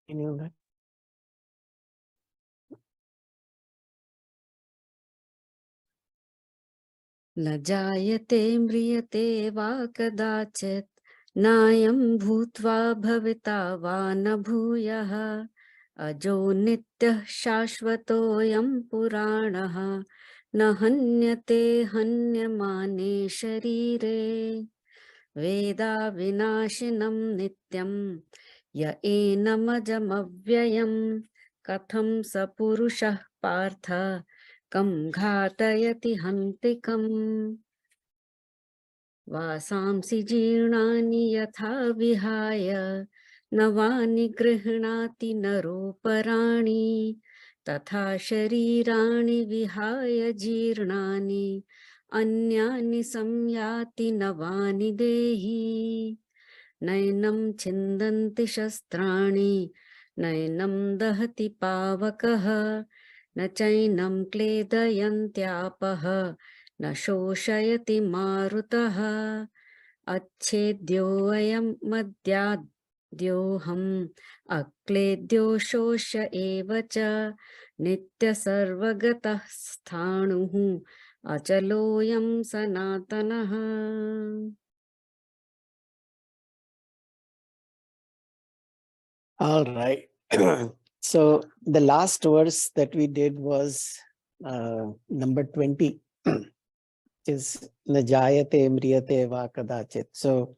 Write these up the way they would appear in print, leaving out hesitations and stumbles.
Continue. न जायते म्रियते वा कदाचित् नायं भूत्वा भविता वा न भूयः अजो नित्यः शाश्वतोऽयं पुराणः न हन्यते हन्यमाने शरीरे वेदा विनाशिनं नित्यं य एनमजमव्ययं कथं स पुरुषः पार्थ कं घातयति हन्तिकम् वासांसि जीर्णानि यथा विहाय नवानि गृह्णाति नरोपराणि तथा शरीराणि विहाय जीर्णानि अन्यानि संयाति नवानि देहि नैनं छिन्दन्ति शस्त्राणि नैनं दहति पावकः न चैनं क्लेदयन्त्यापः न शोषयति मारुतः अच्छेद्योऽयं मद्याद्योऽहम् अक्लेद्यो शोष्य एव च नित्यसर्वगतः स्थाणुः अचलोऽयं सनातनः. All right. So the last verse that we did was number 20, is Najayate Mriyate Va Kadachit. So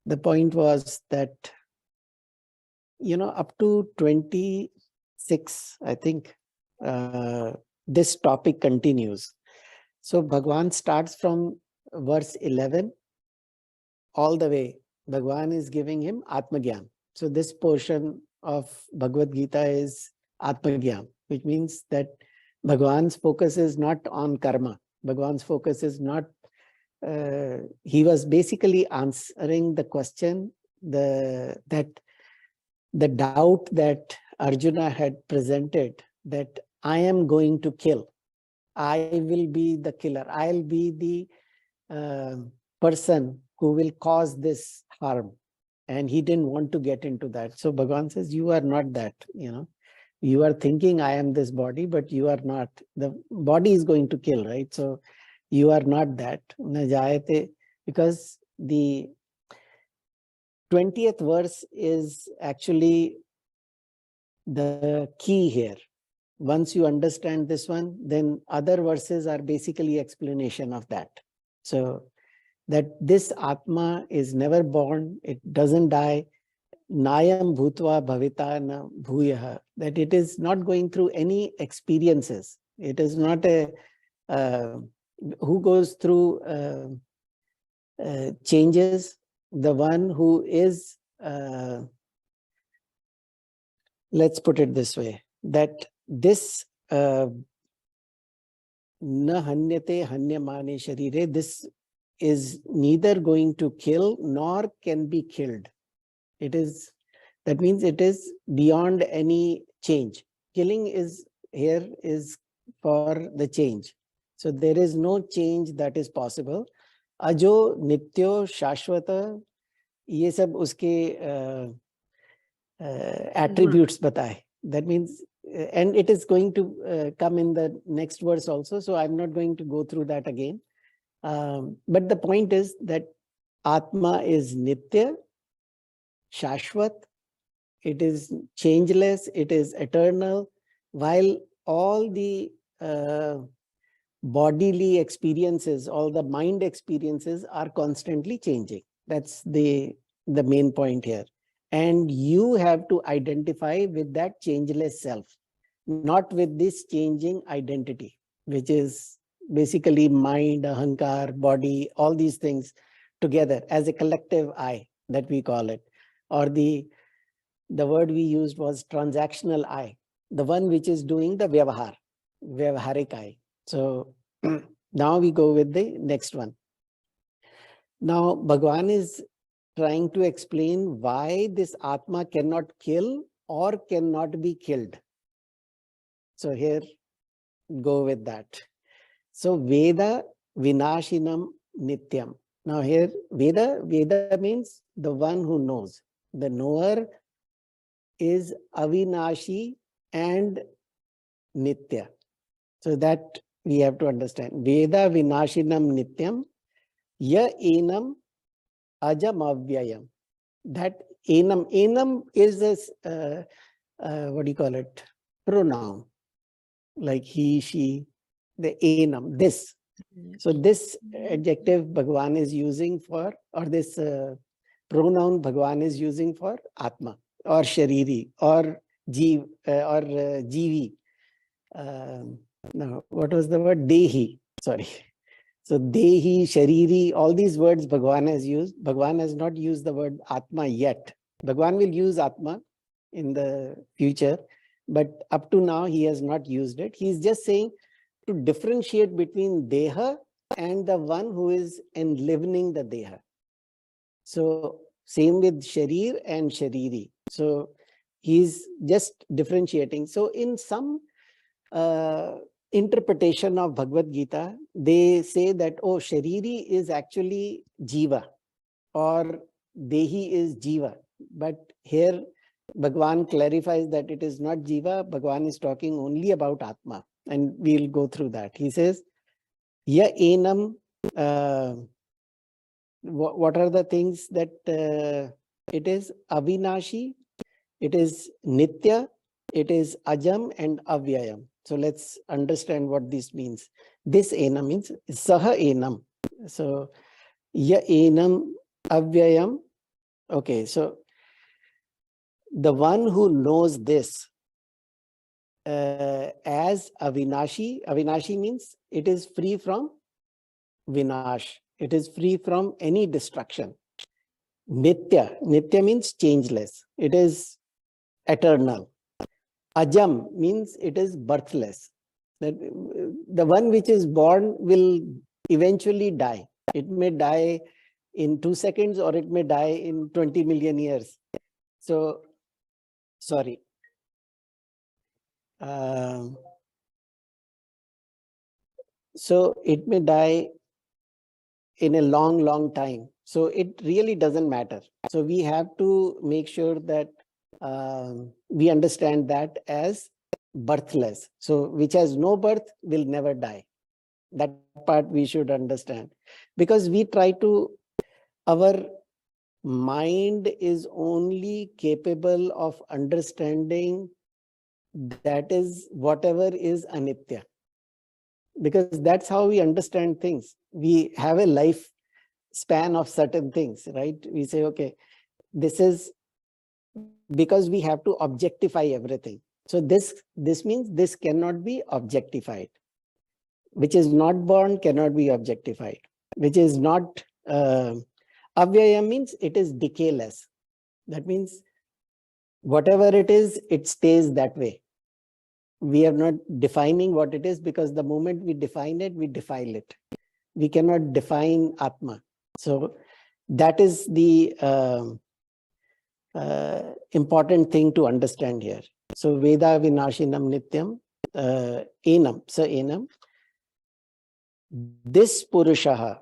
the point was that, up to 26, I think, this topic continues. So Bhagwan starts from verse 11 all the way. Bhagwan is giving him Atma Gyan. So this portion of Bhagwad Gita is Atma Gyan, which means that Bhagwan's focus is not on karma. Bhagwan's focus is not, he was basically answering the question, the doubt that Arjuna had presented, that I am going to kill. I will be the killer. I'll be the person who will cause this harm. And he didn't want to get into that. So Bhagavan says, you are not that, you are thinking I am this body, but you are not. The body is going to kill, right? So you are not that. Najayate, because the 20th verse is actually the key here. Once you understand this one, then other verses are basically explanation of that. So that this Atma is never born, it doesn't die, Nayam Bhutva Bhavita Na Bhuyaha, that it is not going through any experiences. It is not a, who goes through changes, the one who is, let's put it this way, that this na hanyate hanyamane sharire, this is neither going to kill nor can be killed. It is, that means it is beyond any change. Killing is here is for the change. So there is no change that is possible. Ajo, Nityo, Shashwata, ये सब उसके attributes बताए. That means, and it is going to come in the next verse also. So I'm not going to go through that again. But the point is that Atma is Nitya, Shashwat, it is changeless, it is eternal, while all the bodily experiences, all the mind experiences are constantly changing. That's the main point here. And you have to identify with that changeless self, not with this changing identity, which is basically mind, ahankar, body, all these things together as a collective I that we call it. Or the word we used was transactional I, the one which is doing the vyavaharik I. So now we go with the next one. Now Bhagwan is trying to explain why this Atma cannot kill or cannot be killed. So here, go with that. So Veda Vinashinam Nityam. Now here, Veda means the one who knows. The knower is avinashi and nitya. So that we have to understand. Veda vinashinam nityam ya enam ajam avyayam. That enam is this, what do you call it? Pronoun, like he, she, the enam, this. So this adjective Bhagwan is using for, or this pronoun Bhagwan is using for Atma or Shariri or Jeev or Jeevi. No, what was the word? Dehi. Sorry. So Dehi, Shariri, all these words Bhagwan has used. Bhagwan has not used the word Atma yet. Bhagwan will use Atma in the future, but up to now he has not used it. He's just saying to differentiate between Deha and the one who is enlivening the Deha. So same with Sharir and Shariri. So he's just differentiating. So in some interpretation of Bhagavad Gita, they say that, oh, Shariri is actually Jiva or Dehi is Jiva. But here Bhagwan clarifies that it is not Jiva. Bhagwan is talking only about Atma. And we'll go through that. He says, Ya enam, what are the things that it is? Avinashi, it is Nitya, it is Ajam and Avyayam. So let's understand what this means. This enam means Saha enam. So Ya enam Avyayam. Okay, so the one who knows this as Avinashi, Avinashi means it is free from Vinash. It is free from any destruction. Nitya, Nitya means changeless. It is eternal. Ajam means it is birthless. That the one which is born will eventually die. It may die in 2 seconds or it may die in 20 million years. So, sorry. So it may die in a long, long time. So it really doesn't matter. So we have to make sure that we understand that as birthless. So which has no birth will never die. That part we should understand. Because we try to, our mind is only capable of understanding that is whatever is anitya. Because that's how we understand things. We have a life span of certain things, right? We say, okay, this is because we have to objectify everything. So this means this cannot be objectified. Which is not born cannot be objectified. Which is not avyaya means it is decayless. That means whatever it is, it stays that way. We are not defining what it is because the moment we define it, we defile it. We cannot define Atma. So that is the important thing to understand here. So Veda Vinashinam Nityam Enam, Sa Enam. This Purushaha,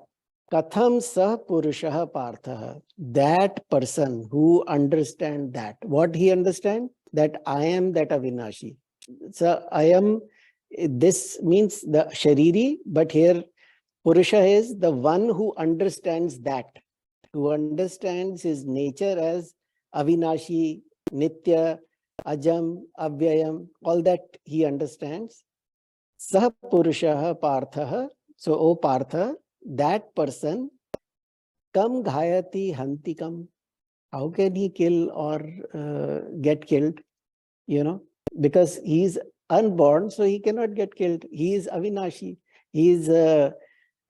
Katham Sah Purushaha Parthaha, that person who understands that, what he understands? That I am that Avinashi. So I am, this means the Shariri, but here Purusha is the one who understands that, who understands his nature as Avinashi, Nitya, Ajam, Avyayam, all that he understands. Sah Purushaha Parthaha, so O Partha, that person, Kam Ghayati Hantikam, how can he kill or get killed? You know, because he is unborn, so he cannot get killed. He is Avinashi, he is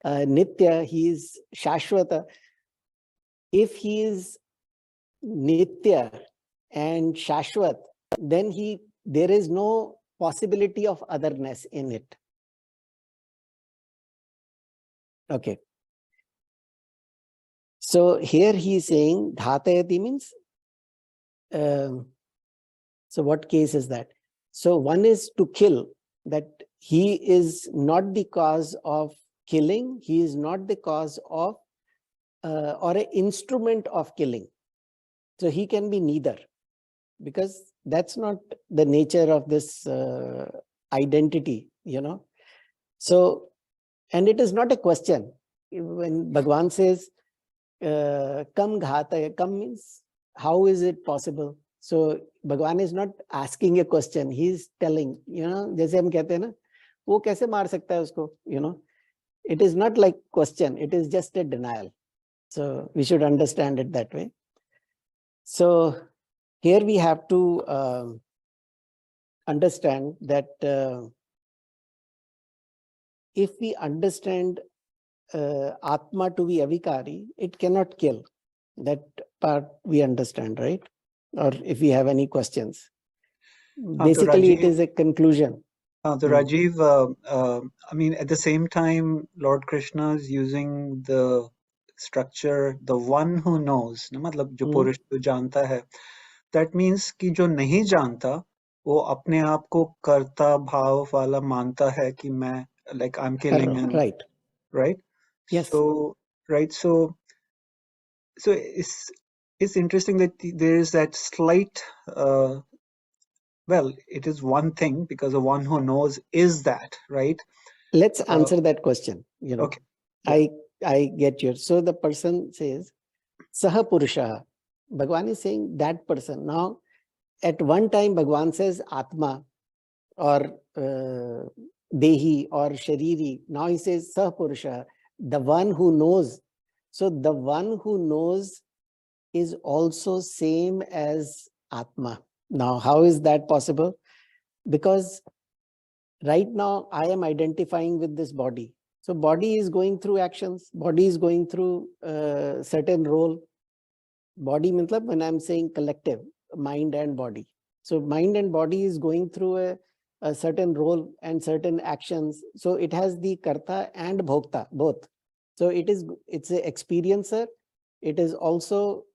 Nitya, he is Shashwata. If he is Nitya and Shashwat, then there is no possibility of otherness in it. Okay. So here he is saying Dhatayati means, so what case is that? So one is to kill, that he is not the cause of killing, he is not the cause of or an instrument of killing. So he can be neither, because That's not the nature of this identity, So, and it is not a question. When Bhagwan says, kam ghata hai, kam means how is it possible? So Bhagwan is not asking a question. He is telling, जैसे हम कहते हैं ना, वो कैसे मार सकता है उसको, It is not like question. It is just a denial. So we should understand it that way. So here we have to understand that if we understand Atma to be avikari, it cannot kill. That part we understand, right? Or if we have any questions. Basically, it is a conclusion. Rajiv, I mean, at the same time, Lord Krishna is using the structure, the one who knows, ना मतलब जो पुरुष जो जानता है, that means कि जो नहीं जानता, वो अपने आप को कर्ता भाव वाला मानता है कि मैं, like I'm killing and right? Yes. So right, so it's interesting that there is that slight. Well, it is one thing because the one who knows is that, right? Let's answer that question. Okay. I get you. So the person says, Saha Purusha. Bhagwan is saying that person. Now, at one time, Bhagwan says Atma or Dehi or Shariri. Now he says Saha Purusha, the one who knows. So the one who knows is also same as Atma. Now, how is that possible? Because right now I am identifying with this body. So body is going through actions. Body is going through a certain role. Body means when I'm saying collective, mind and body. So mind and body is going through a certain role and certain actions. So it has the karta and bhokta, both. So it's an experiencer. It is also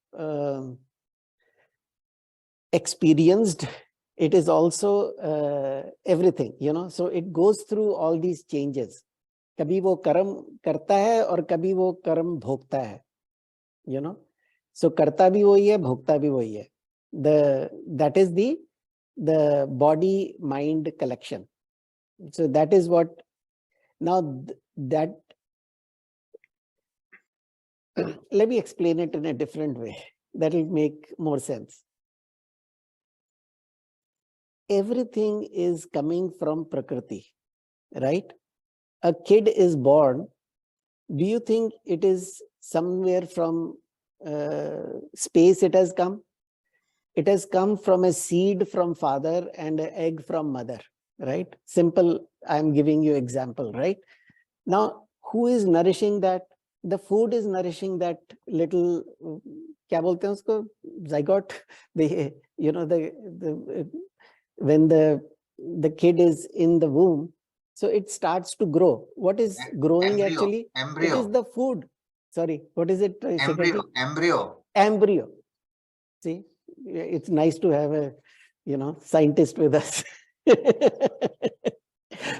experienced. It is also everything, so it goes through all these changes. Kabhi wo karm karta hai aur kabhi wo karm bhokta hai, so karta bhi wahi hai, bhokta bhi wahi hai. That is the body mind collection. So that is what now that let me explain it in a different way that will make more sense. Everything is coming from Prakriti, right? A kid is born. Do you think it is somewhere from space it has come? It has come from a seed from father and an egg from mother, right? Simple, I'm giving you example, right? Now, who is nourishing that? The food is nourishing that little, क्या बोलते हैं उसको? Zygote, when the kid is in the womb, so it starts to grow. What is growing actually? Embryo. It is the food. Sorry, what is it? Embryo. See, it's nice to have a, scientist with us.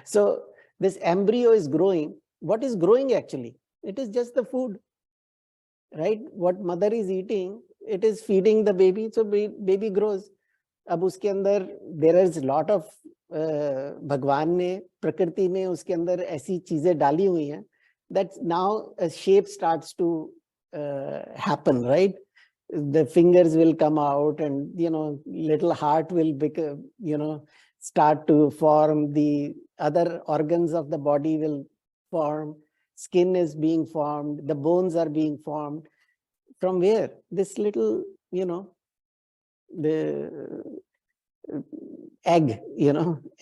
So this embryo is growing. What is growing actually? It is just the food, right? What mother is eating, it is feeding the baby. So baby grows. अब उसके अंदर there is lot of भगवान ने प्रकृति में उसके अंदर ऐसी चीजें डाली हुई हैं that now a shape starts to happen, right? The fingers will come out and little heart will become, start to form. The other organs of the body will form. Skin is being formed. The bones are being formed. From where? This little, the egg,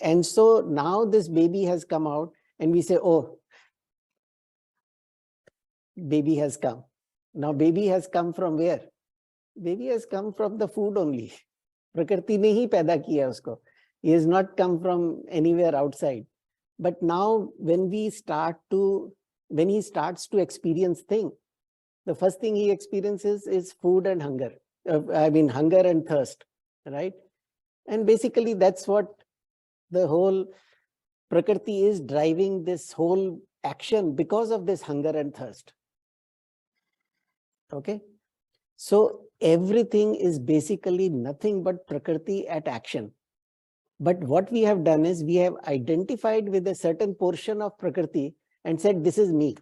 and so now this baby has come out and we say, oh, baby has come. Now baby has come from where? Baby has come from the food only. Prakriti ne hi paida kiya usko. He has not come from anywhere outside. But now when he starts to experience things, the first thing he experiences is food and hunger. Hunger and thirst, right? And basically that's what the whole Prakriti is driving this whole action because of this hunger and thirst. Okay. So everything is basically nothing but Prakriti at action. But what we have done is we have identified with a certain portion of Prakriti and said, this is me.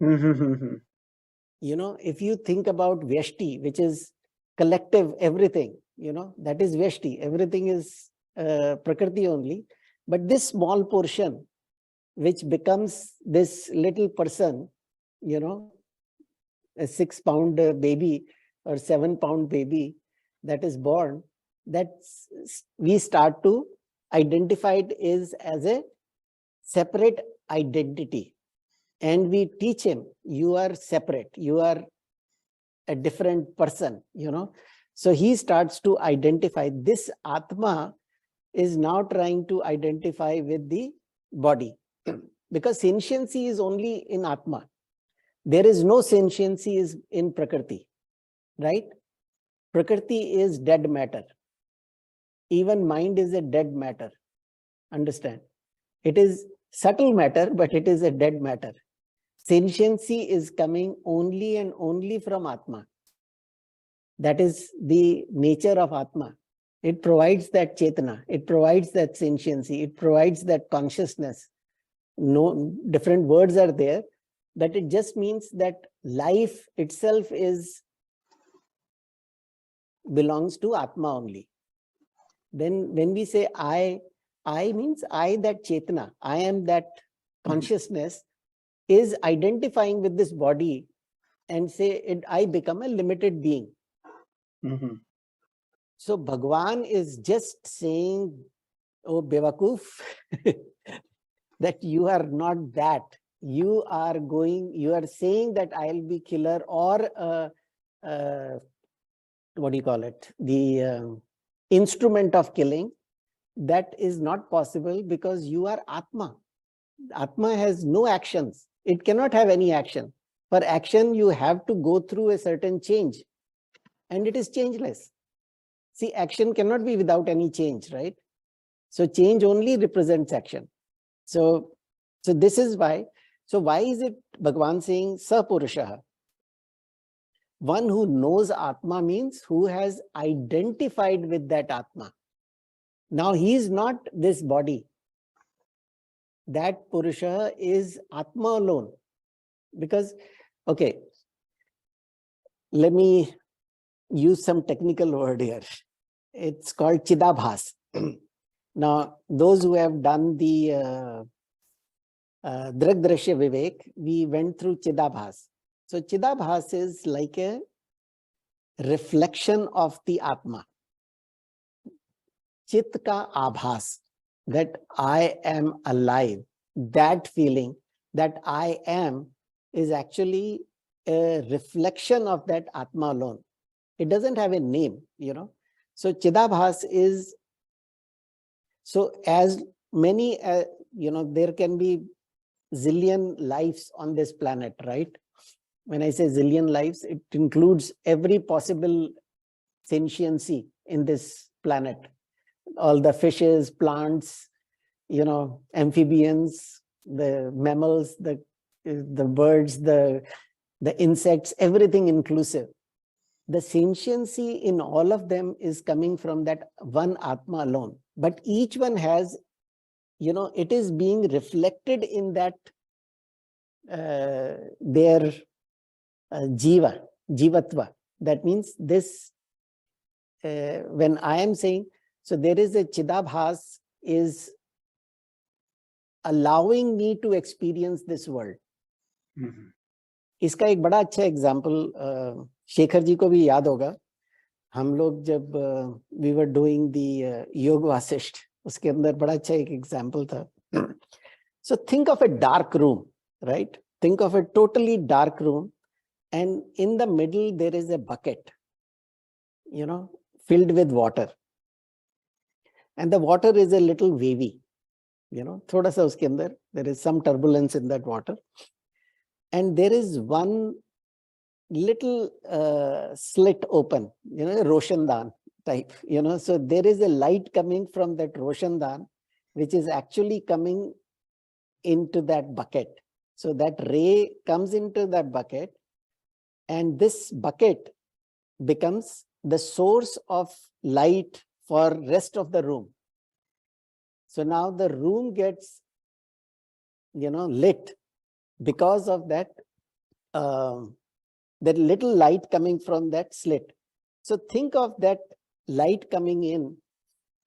If you think about Vyashti, which is collective everything, that is Vyashti. Everything is Prakriti only. But this small portion, which becomes this little person, a 6-pound baby or 7-pound baby that is born, we start to identify it as a separate identity. And we teach him, you are separate, you are a different person, So he starts to identify. This Atma is now trying to identify with the body. Because sentiency is only in Atma. There is no sentiency in Prakriti, right? Prakriti is dead matter. Even mind is a dead matter. Understand? It is subtle matter, but it is a dead matter. Sentiency is coming only and only from Atma. That is the nature of Atma. It provides that Chetana. It provides that sentiency. It provides that consciousness. No different words are there, but it just means that life itself belongs to Atma only. Then when we say I means I, that Chetana, I am that consciousness, is identifying with this body and say, I become a limited being. So Bhagwan is just saying, oh Bevakoof, that you are not that. You are saying that I'll be killer or what do you call it? The instrument of killing. That is not possible because you are Atma. Atma has no actions. It cannot have any action. For action, you have to go through a certain change. And it is changeless. See, action cannot be without any change, right? So change only represents action. So this is why. So why is it Bhagwan saying Sapurushaha? One who knows Atma means who has identified with that Atma. Now he is not this body. That Purusha is Atma alone. Because, okay, let me use some technical word here. It's called Chidabhas. Now, those who have done the Dragdrashya Vivek, we went through Chidabhas. So Chidabhas is like a reflection of the Atma. Chit ka abhas, that I am alive. That feeling that I am is actually a reflection of that Atma alone. It doesn't have a name, So Chidabhas is, so as many, there can be zillion lives on this planet, right? When I say zillion lives, it includes every possible sentiency in this planet. All the fishes, plants, amphibians, the mammals, the birds, the insects, everything inclusive. The sentiency in all of them is coming from that one Atma alone. But each one has, it is being reflected in that their jivatva. That means this, when I am saying, so there is a Chidabhas is allowing me to experience this world. इसका एक बड़ा अच्छा example Shekhar ji को भी याद होगा. हम लोग जब we were doing the योग वासिष्ठ, उसके अंदर बड़ा अच्छा एक एग्जाम्पल था. So think of a dark room, right? Think of a totally dark room, and in the middle there is a bucket, filled with water. And the water is a little wavy, thoda sa uske andar, there is some turbulence in that water. And there is one little slit open, Roshandan type, so there is a light coming from that Roshandan, which is actually coming into that bucket. So that ray comes into that bucket, and this bucket, becomes the source of light for rest of the room. So now the room gets, lit because of that, that little light coming from that slit. So think of that light coming in.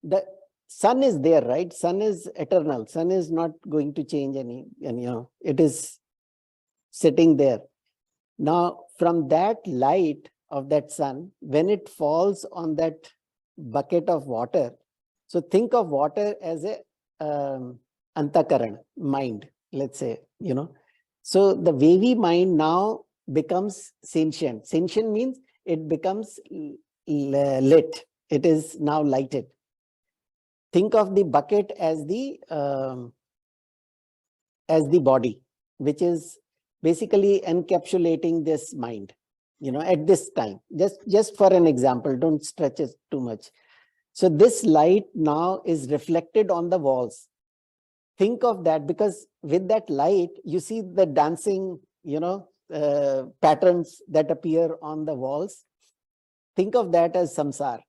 The sun is there, right? Sun is eternal. Sun is not going to change any, it is sitting there. Now, from that light of that sun, when it falls on that bucket of water, so think of water as a antakaran, mind, let's say, So the wavy mind now becomes sentient. Sentient means it becomes lit. It is now lighted. Think of the bucket as the body, which is basically encapsulating this mind, at this time. Just for an example, don't stretch it too much. So this light now is reflected on the walls. Think of that, because with that light, you see the dancing, patterns that appear on the walls. Think of that as samsara.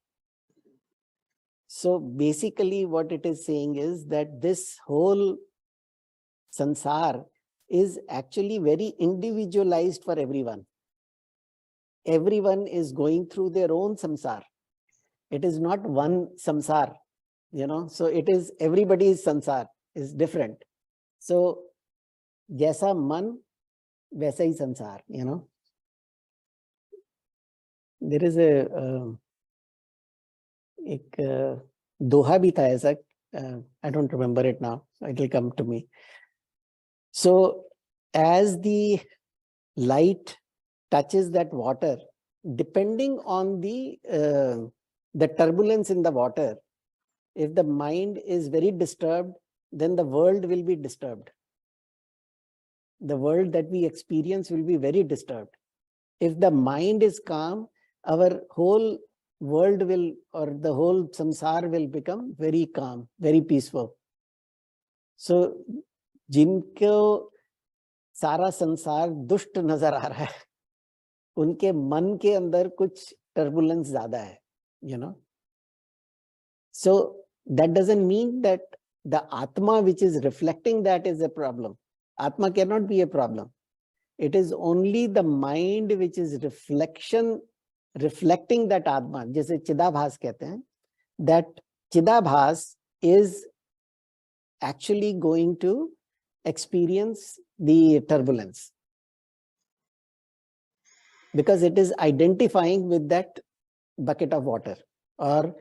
So basically what it is saying is that this whole sansar is actually very individualized for everyone. Everyone is going through their own samsar. It is not one samsar, so it is everybody's sansar is different. So jaisa man, वैसा ही संसार, There is एक दोहा भी था ऐसा, I don't remember it now, it will come to me. So as the light touches that water, depending on the turbulence in the water, if the mind is very disturbed, then the world will be disturbed. The world that we experience will be very disturbed. If the mind is calm, our whole world will, or the whole samsar will become very calm, very peaceful. So, जिनको सारा संसार दुष्ट नजर आ रहा है, उनके मन के अंदर कुछ turbulence ज़्यादा है, So that doesn't mean that the Atma which is reflecting that is a problem. Atma cannot be a problem. It is only the mind which is reflecting that Atma, जैसे चिदाभास कहते हैं, that चिदाभास is actually going to experience the turbulence because it is identifying with that bucket of water, or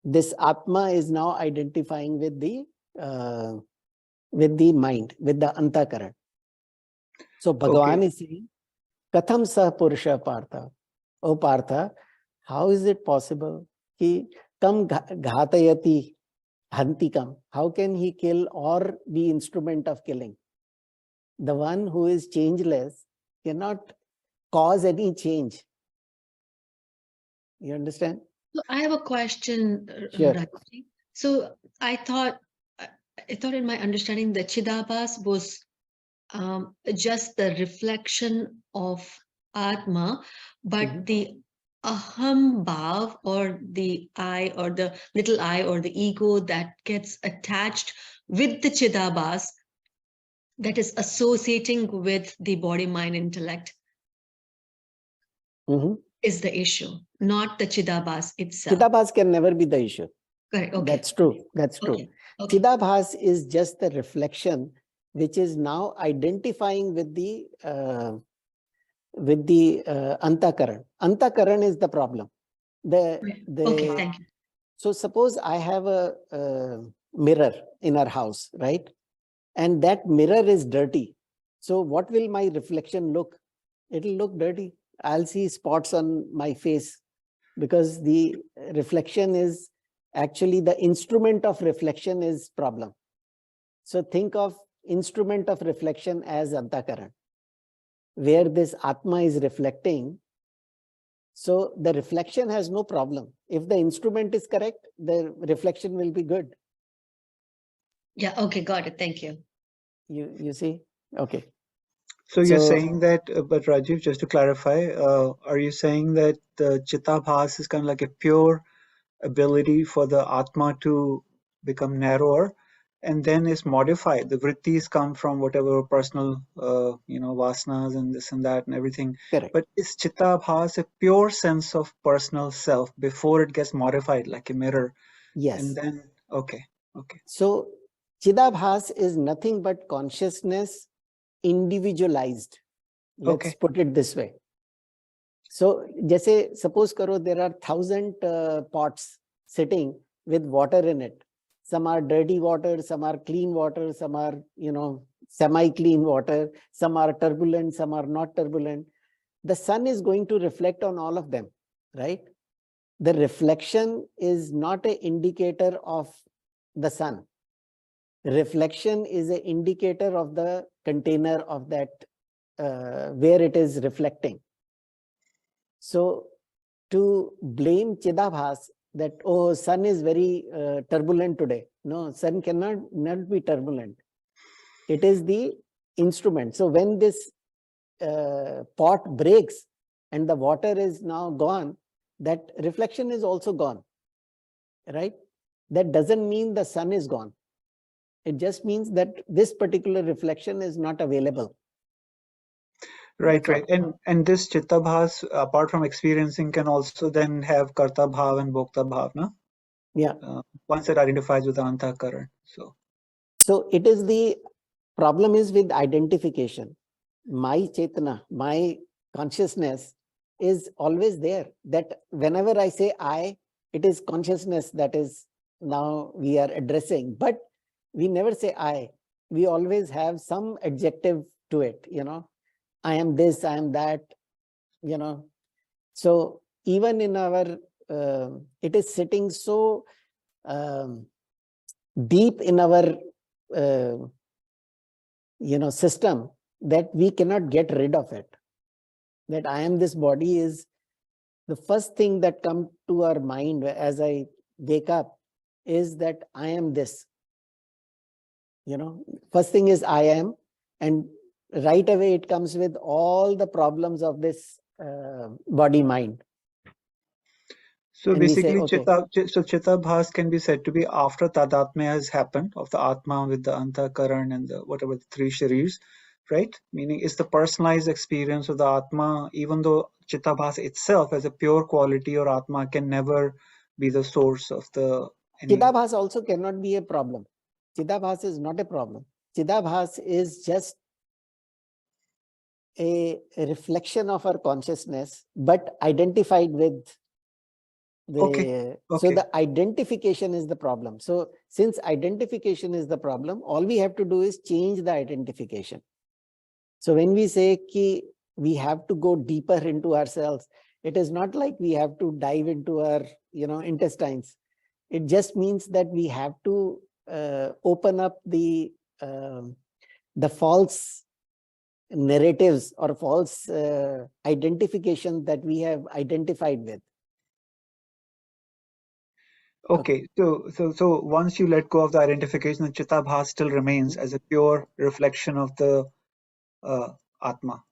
this Atma is now identifying with the mind, with the antakaran. So Bhagavan is saying, Katham sah purusha partha. Oh Partha, how is it possible? Ki kam ghatayati hantikam. How can he kill or be instrument of killing? The one who is changeless cannot cause any change. You understand? So I have a question, Sure. Rajiv. So I thought in my understanding that Chidabhas was just the reflection of Atma, but the aham bhav, or the I, or the little I, or the ego that gets attached with the Chidabhas, that is associating with the body, mind, intellect, is the issue, not the Chidabhas itself. Chidabhas can never be the issue. Correct. Okay. That's true. That's true. Okay. Chidabhas is just the reflection which is now identifying with the antakaran. Antakaran is the problem. Okay, thank you. So suppose I have a mirror in our house, right? And that mirror is dirty. So what will my reflection look? It will look dirty. I'll see spots on my face because the reflection is actually the instrument of reflection is problem. So think of instrument of reflection as antakaran, where this Atma is reflecting. So the reflection has no problem. If the instrument is correct, the reflection will be good. Yeah, okay, got it. Thank you. You see? Okay. So you're So saying that, but Rajiv, just to clarify, are you saying that the Chittabhas is kind of like a pure ability for the Atma to become narrower, and then is modified? The vrittis come from whatever personal, vasanas and this and that and everything. correct. But is Chittabhas a pure sense of personal self before it gets modified like a mirror? Yes. And then, okay. So Chidabhas is nothing but consciousness individualized. Let's Okay. put it this way. So, जैसे suppose करो there are 1,000 pots sitting with water in it. Some are dirty water, some are clean water, some are semi-clean water, some are turbulent, some are not turbulent. The sun is going to reflect on all of them, right? The reflection is not an indicator of the sun. Reflection is an indicator of the container of that where it is reflecting. So to blame Chidabhas that, oh, sun is very turbulent today. No, sun cannot not be turbulent. It is the instrument. So when this pot breaks and the water is now gone, that reflection is also gone, right? That doesn't mean the sun is gone. It just means that this particular reflection is not available. Right, That's right. And this Chitta Bhas, apart from experiencing, can also then have Karta Bhav and Bhokta Bhav, no? Yeah. Once it identifies with the Antahkaran. So it is the problem is with identification. My Chetana, my consciousness is always there. That whenever I say I, it is consciousness that is now we are addressing. But we never say I. We always have some adjective to it, I am this, I am that, So even in our, it is sitting so deep in our, system that we cannot get rid of it. That I am this body is the first thing that comes to our mind as I wake up is that I am this. First thing is I am, and right away it comes with all the problems of this body mind. So And we say, basically, okay. Chitta Bhas can be said to be after Tadatmya has happened of the Atma with the Antahkaran and the whatever the three Sharirs, right? Meaning it's the personalized experience of the Atma, even though Chitta Bhas itself as a pure quality or Atma can never be the source of the Chidabhas also cannot be a problem. Chidabhas is not a problem. Chidabhas is just a reflection of our consciousness, but identified with the. Okay. So the identification is the problem. So since identification is the problem, all we have to do is change the identification. So when we say ki we have to go deeper into ourselves, it is not like we have to dive into our intestines. It just means that we have to open up the false narratives or false identification that we have identified with. Okay, so once you let go of the identification, the Chitta Bhas still remains as a pure reflection of the Atma.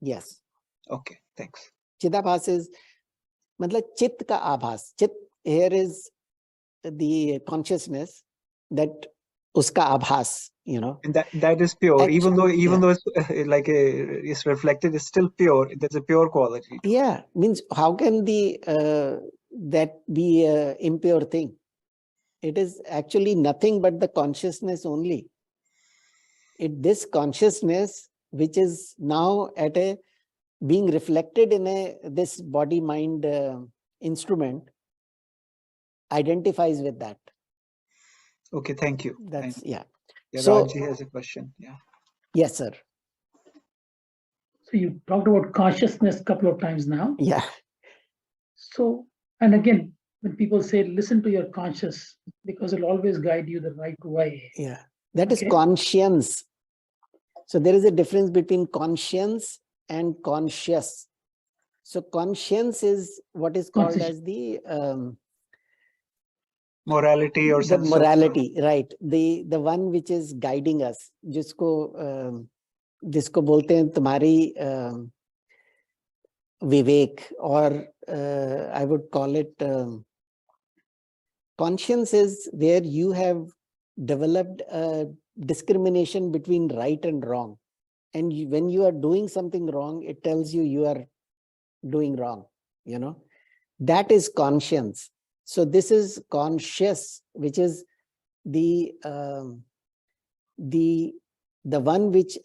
Yes. Okay, thanks. Chidabhas is matlab chit ka abhas. Chit here is the consciousness that uska abhas, And that is pure. Actually, even though it's like it's reflected, it's still pure. There's a pure quality. Yeah, means how can the that be a impure thing? It is actually nothing but the consciousness only. This consciousness, which is now at a being reflected in this body mind instrument, identifies with that. Okay, thank you. That's yeah. So Raji has a question. Yeah. Yes, sir. So you talked about consciousness a couple of times now. Yeah. So, and again, when people say listen to your conscious, because it'll always guide you the right way. Yeah, that is conscience. So there is a difference between conscience and conscious. So conscience is what is called as the morality or the morality, right? The one which is guiding us, jisko जिसको बोलते हैं तुम्हारी विवेक, or I would call it conscience is where you have developed a discrimination between right and wrong. And when you are doing something wrong, it tells you you are doing wrong, you know. That is conscience. So this is conscious, which is the one which